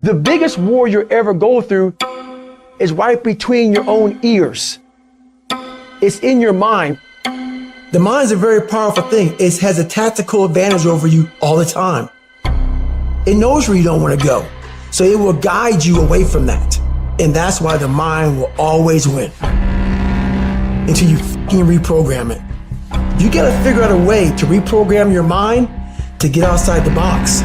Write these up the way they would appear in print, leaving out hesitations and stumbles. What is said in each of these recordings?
The biggest war you'll ever go through is right between your own ears. It's in your mind. The mind's a very powerful thing. It has a tactical advantage over you all the time. It knows where you don't want to go. So it will guide you away from that. And that's why the mind will always win. Until you fucking reprogram it. You gotta figure out a way to reprogram your mind to get outside the box.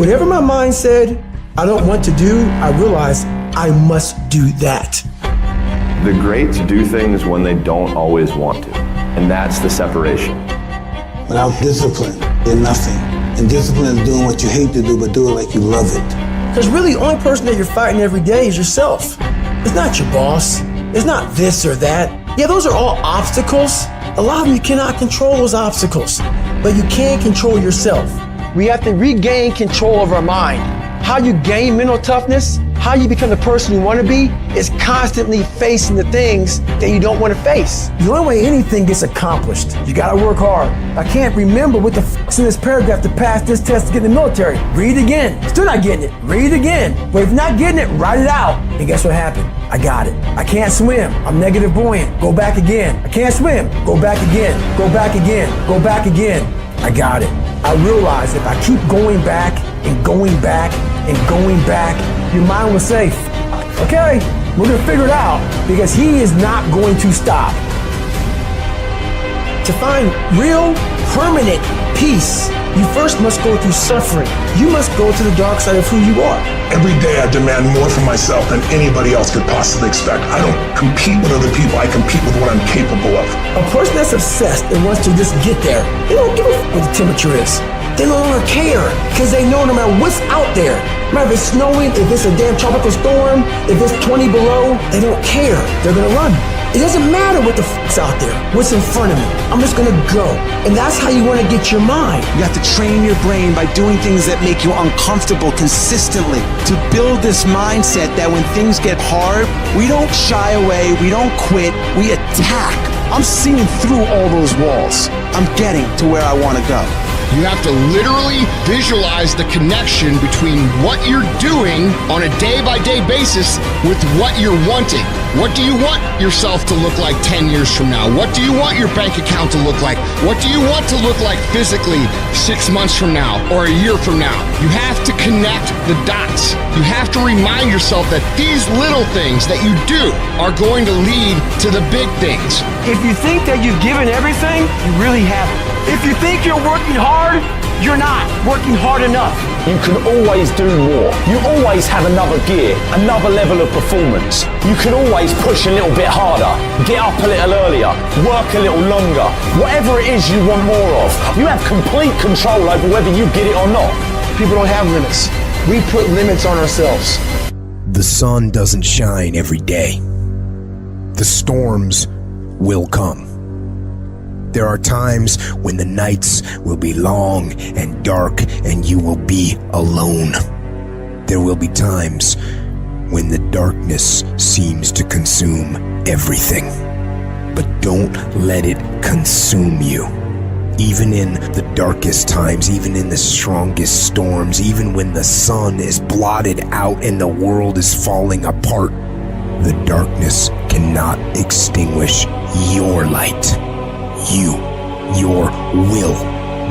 Whatever my mind said I don't want to do, I realize I must do that. The greats do things when they don't always want to. And that's the separation. Without discipline, you're nothing. And discipline is doing what you hate to do, but do it like you love it. Because really, the only person that you're fighting every day is yourself. It's not your boss. It's not this or that. Yeah, those are all obstacles. A lot of them you cannot control those obstacles, but you can control yourself. We have to regain control of our mind. How you gain mental toughness, how you become the person you want to be, is constantly facing the things that you don't want to face. The only way anything gets accomplished, you gotta work hard. I can't remember what the f***'s in this paragraph to pass this test to get in the military. Read it again. Still not getting it. Read it again. But if you're not getting it, write it out. And guess what happened? I got it. I can't swim. I'm negative buoyant. Go back again. I can't swim. Go back again. Go back again. Go back again. I got it. I realize if I keep going back and going back and going back, your mind will say, okay, we're gonna figure it out, because he is not going to stop. To find real, permanent peace, you first must go through suffering. You must go to the dark side of who you are. Every day I demand more from myself than anybody else could possibly expect. I don't compete with other people, I compete with what I'm capable of. A person that's obsessed and wants to just get there, they don't give a f*** what the temperature is. They no longer care, because they know no matter what's out there, no matter if it's snowing, if it's a damn tropical storm, if it's 20 below, they don't care. They're gonna run. It doesn't matter what the f***'s out there, what's in front of me. I'm just gonna go. And that's how you wanna get your mind. You have to train your brain by doing things that make you uncomfortable consistently. To build this mindset that when things get hard, we don't shy away, we don't quit, we attack. I'm seeing through all those walls. I'm getting to where I wanna go. You have to literally visualize the connection between what you're doing on a day-by-day basis with what you're wanting. What do you want yourself to look like 10 years from now? What do you want your bank account to look like? What do you want to look like physically 6 months from now or a year from now? You have to connect the dots. You have to remind yourself that these little things that you do are going to lead to the big things. If you think that you've given everything, you really haven't. If you think you're working hard, you're not working hard enough. You can always do more. You always have another gear, another level of performance. You can always push a little bit harder, get up a little earlier, work a little longer. Whatever it is you want more of, you have complete control over whether you get it or not. People don't have limits. We put limits on ourselves. The sun doesn't shine every day. The storms will come. There are times when the nights will be long and dark and you will be alone. There will be times when the darkness seems to consume everything. But don't let it consume you. Even in the darkest times, even in the strongest storms, even when the sun is blotted out and the world is falling apart, the darkness cannot extinguish your light. You, your will,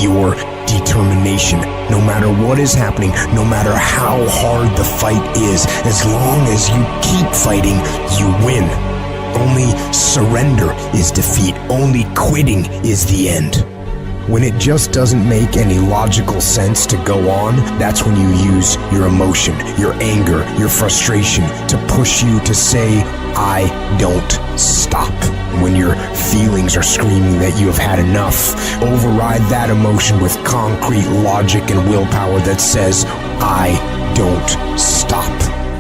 your determination, no matter what is happening, no matter how hard the fight is, as long as you keep fighting, you win. Only surrender is defeat. Only quitting is the end. When it just doesn't make any logical sense to go on, that's when you use your emotion, your anger, your frustration to push you to say, I don't stop. When your feelings are screaming that you have had enough, override that emotion with concrete logic and willpower that says, I don't stop.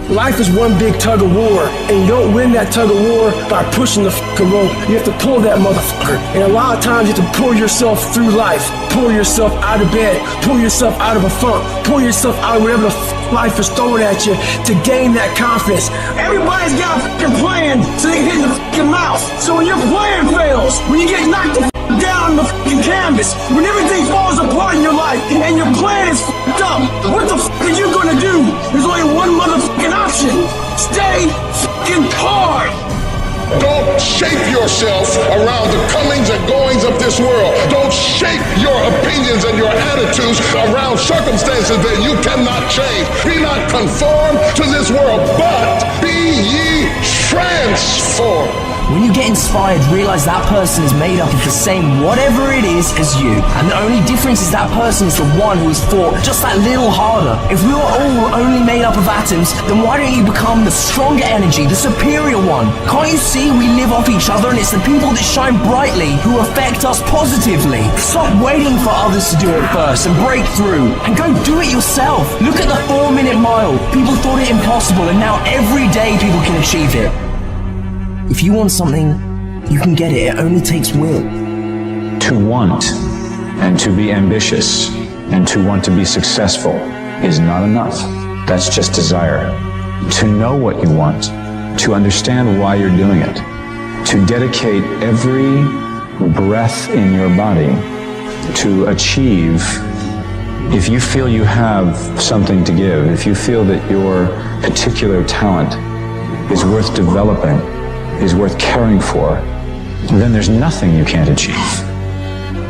Life is one big tug of war, and you don't win that tug of war by pushing the fucking rope. You have to pull that motherfucker. And a lot of times you have to pull yourself through life. Pull yourself out of bed. Pull yourself out of a funk. Pull yourself out of whatever the life is throwing at you to gain that confidence. Everybody's got a fucking plan so they can hit the fucking mouth. So when your plan fails, when you get knocked the down the fucking canvas, when everything falls apart in your life and your plan is fucked up, what the fuck are you gonna do? There's only one shape yourself around the comings and goings of this world. Don't shape your opinions and your attitudes around circumstances that you cannot change. Be not conformed to this world, but be ye transformed. When you get inspired, realize that person is made up of the same whatever it is as you. And the only difference is that person is the one who has fought just that little harder. If we were all only made up of atoms, then why don't you become the stronger energy, the superior one? Can't you see we live off each other, and it's the people that shine brightly who affect us positively? Stop waiting for others to do it first and break through, and go do it yourself. Look at the 4-minute mile. People thought it impossible, and now every day people can achieve it. If you want something, you can get it. It only takes will. To want and to be ambitious and to want to be successful is not enough. That's just desire. To know what you want, to understand why you're doing it, to dedicate every breath in your body to achieve. If you feel you have something to give, if you feel that your particular talent is worth developing, is worth caring for, then there's nothing you can't achieve.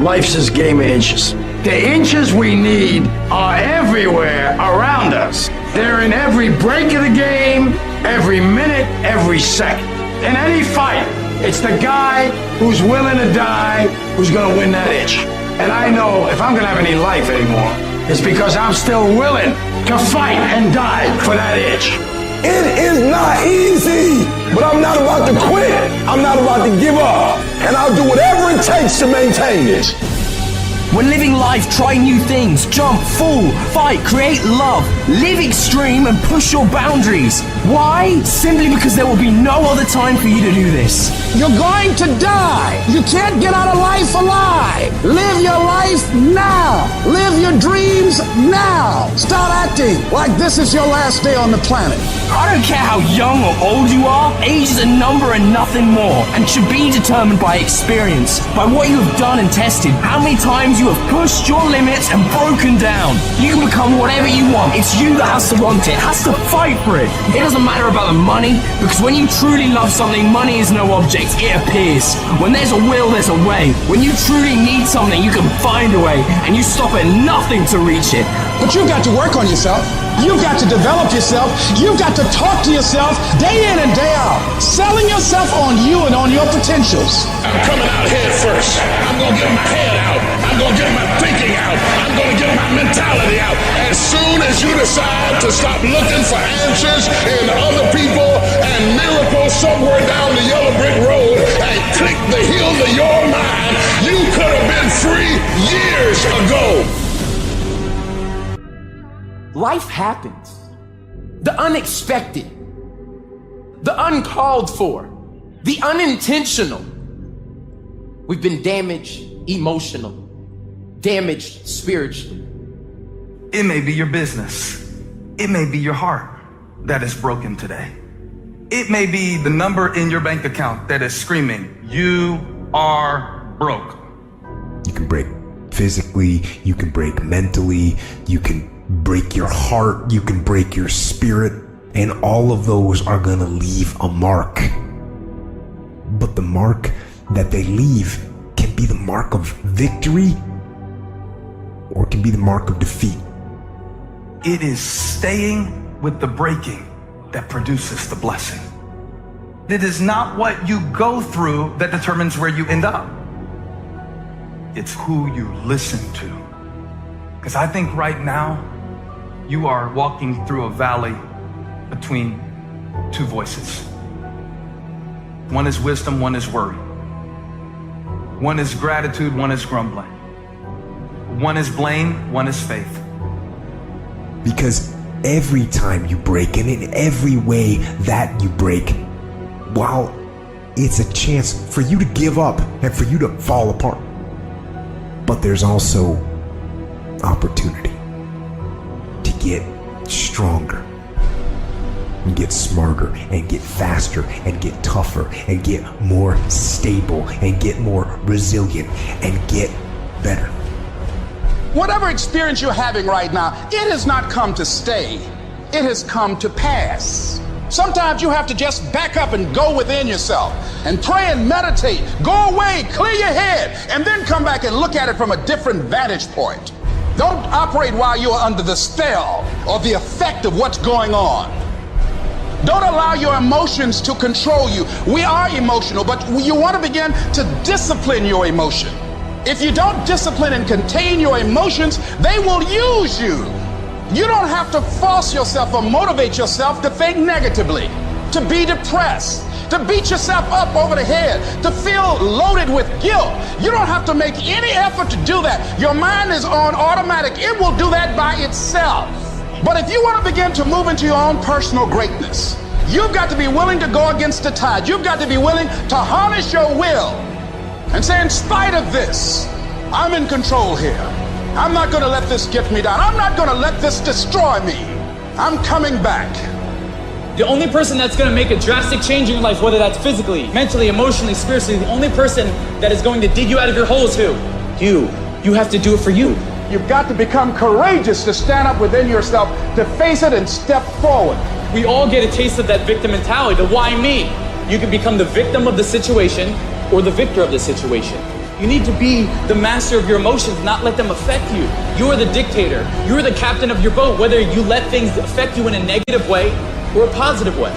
Life's this game of inches. The inches we need are everywhere around us. They're in every break of the game, every minute, every second. In any fight, it's the guy who's willing to die who's gonna win that inch. And I know if I'm gonna have any life anymore, it's because I'm still willing to fight and die for that inch. It is not easy, but I'm not about to quit. I'm not about to give up. And I'll do whatever it takes to maintain it. When living life, try new things, jump, fall, fight, create love, live extreme and push your boundaries. Why? Simply because there will be no other time for you to do this. You're going to die. You can't get out of life alive. Live your life now. Live your dreams now. Start acting like this is your last day on the planet. I don't care how young or old you are, age is a number and nothing more, and should be determined by experience, by what you have done and tested, how many times you have pushed your limits and broken down. You can become whatever you want. It's you that has to want it, has to fight for it. It doesn't matter about the money, because when you truly love something, money is no object, it appears. When there's a will, there's a way. When you truly need something, you can find a way, and you stop at nothing to reach it. But you've got to work on yourself. You've got to develop yourself. You've got to talk to yourself day in and day out, selling yourself on you and on your potentials. I'm coming out head first. I'm going to get my head out. I'm going to get my thinking out. I'm going to get my mentality out. As soon as you decide to stop looking for answers in other people and miracles somewhere down the yellow brick road and click the heel to your mind, you could have been free years ago. Life happens. The unexpected, the uncalled for, the unintentional. We've been damaged emotionally, damaged spiritually. It may be your business. It may be your heart that is broken today. It may be the number in your bank account that is screaming, you are broke. You can break physically, you can break mentally, you can break your heart, you can break your spirit, and all of those are gonna leave a mark. But the mark that they leave can be the mark of victory or it can be the mark of defeat. It is staying with the breaking that produces the blessing. It is not what you go through that determines where you end up. It's who you listen to. Because I think right now, you are walking through a valley between two voices. One is wisdom, one is worry. One is gratitude, one is grumbling. One is blame, one is faith. Because every time you break, and in every way that you break, while it's a chance for you to give up and for you to fall apart, but there's also opportunity to get stronger and get smarter and get faster and get tougher and get more stable and get more resilient and get better. Whatever experience you're having right now, it has not come to stay. It has come to pass. Sometimes you have to just back up and go within yourself and pray and meditate. Go away, clear your head, and then come back and look at it from a different vantage point. Don't operate while you're under the spell or the effect of what's going on. Don't allow your emotions to control you. We are emotional, but you want to begin to discipline your emotion. If you don't discipline and contain your emotions, they will use you. You don't have to force yourself or motivate yourself to think negatively, to be depressed, to beat yourself up over the head, to feel loaded with guilt. You don't have to make any effort to do that. Your mind is on automatic. It will do that by itself. But if you want to begin to move into your own personal greatness, you've got to be willing to go against the tide. You've got to be willing to harness your will and say, in spite of this, I'm in control here. I'm not going to let this get me down. I'm not going to let this destroy me. I'm coming back. The only person that's going to make a drastic change in your life, whether that's physically, mentally, emotionally, spiritually, the only person that is going to dig you out of your hole is who? You. You have to do it for you. You've got to become courageous to stand up within yourself, to face it and step forward. We all get a taste of that victim mentality, the why me. You can become the victim of the situation or the victor of the situation. You need to be the master of your emotions, not let them affect you. You are the dictator. You are the captain of your boat, whether you let things affect you in a negative way or a positive way.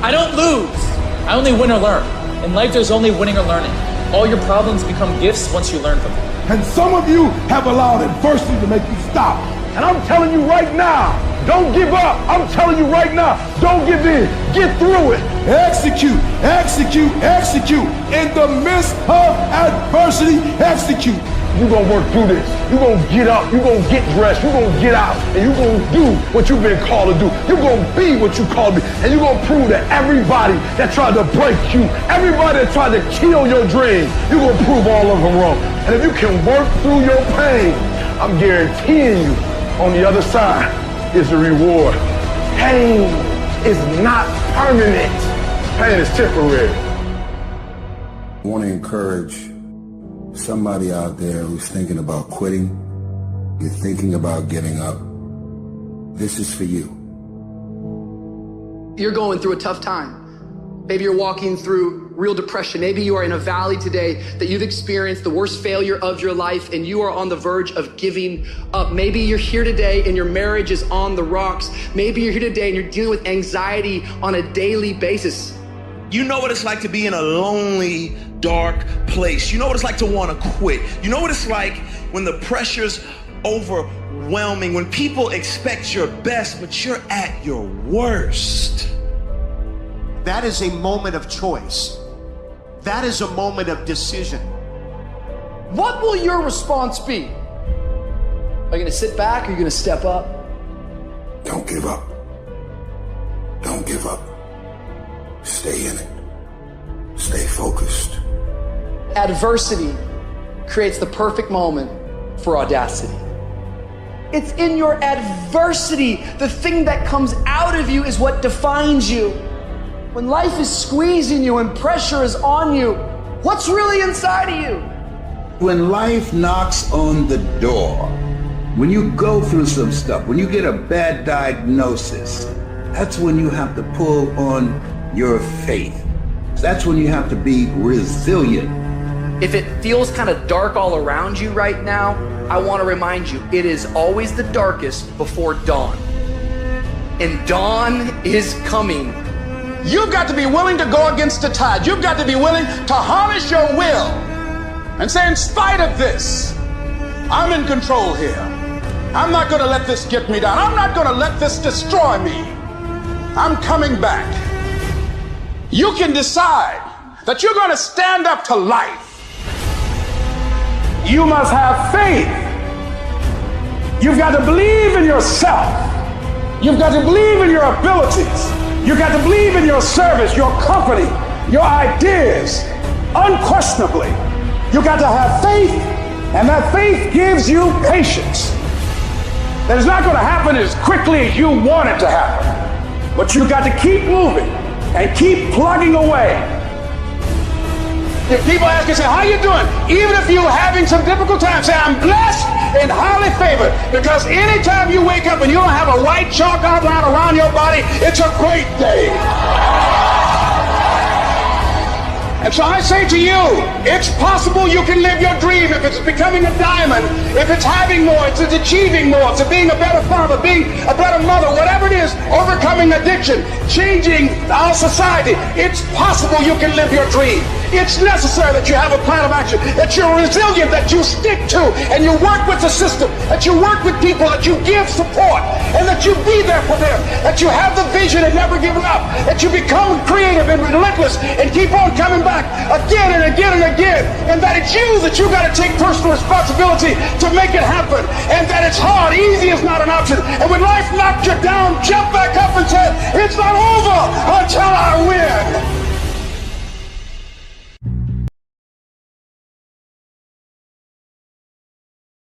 I don't lose. I only win or learn. In life, there's only winning or learning. All your problems become gifts once you learn from them. And some of you have allowed adversity to make you stop. And I'm telling you right now, don't give up. I'm telling you right now, don't give in. Get through it. Execute, execute, execute. In the midst of adversity, execute. You're going to work through this. You're going to get up. You're going to get dressed. You're going to get out. And you're going to do what you've been called to do. You're going to be what you called to be. And you're going to prove to everybody that tried to break you, everybody that tried to kill your dreams, you're going to prove all of them wrong. And if you can work through your pain, I'm guaranteeing you, on the other side is a reward. Pain is not permanent. Pain is temporary. I want to encourage somebody out there who's thinking about quitting, you're thinking about giving up. This is for you. You're going through a tough time. Maybe you're walking through real depression. Maybe you are in a valley today that you've experienced the worst failure of your life and you are on the verge of giving up. Maybe you're here today and your marriage is on the rocks. Maybe you're here today and you're dealing with anxiety on a daily basis. You know what it's like to be in a lonely, dark place. You know what it's like to want to quit. You know what it's like when the pressure's overwhelming, when people expect your best, but you're at your worst. That is a moment of choice. That is a moment of decision. What will your response be? Are you going to sit back or are you going to step up? Don't give up. Don't give up. Stay in it. Stay focused. Adversity creates the perfect moment for audacity. It's in your adversity. The thing that comes out of you is what defines you. When life is squeezing you and pressure is on you, what's really inside of you? When life knocks on the door, when you go through some stuff, when you get a bad diagnosis, that's when you have to pull on your faith. That's when you have to be resilient. If it feels kind of dark all around you right now, I want to remind you, it is always the darkest before dawn. And dawn is coming. You've got to be willing to go against the tide. You've got to be willing to harness your will and say, in spite of this, I'm in control here. I'm not going to let this get me down. I'm not going to let this destroy me. I'm coming back. You can decide that you're going to stand up to life. You must have faith. You've got to believe in yourself. You've got to believe in your abilities. You've got to believe in your service, your company, your ideas. Unquestionably, you've got to have faith, and that faith gives you patience. That it's not going to happen as quickly as you want it to happen. But you've got to keep moving and keep plugging away. If people ask you, say, how you doing? Even if you're having some difficult times, say, I'm blessed and highly favored, because anytime you wake up and you don't have a white chalk outline around your body, it's a great day. And so I say to you, it's possible you can live your dream if it's becoming a diamond, if it's having more, if it's achieving more, if it's being a better father, being a better mother, whatever it is, overcoming addiction, changing our society. It's possible you can live your dream. It's necessary that you have a plan of action, that you're resilient, that you stick to, and you work with the system, that you work with people, that you give support, and that you be there for them, that you have the vision and never giving up, that you become creative and relentless and keep on coming back again and again and again, and that it's you that you got to take personal responsibility to make it happen, and that it's hard. Easy is not an option. And when life knocks you down, jump back up and say, it's not over until I win.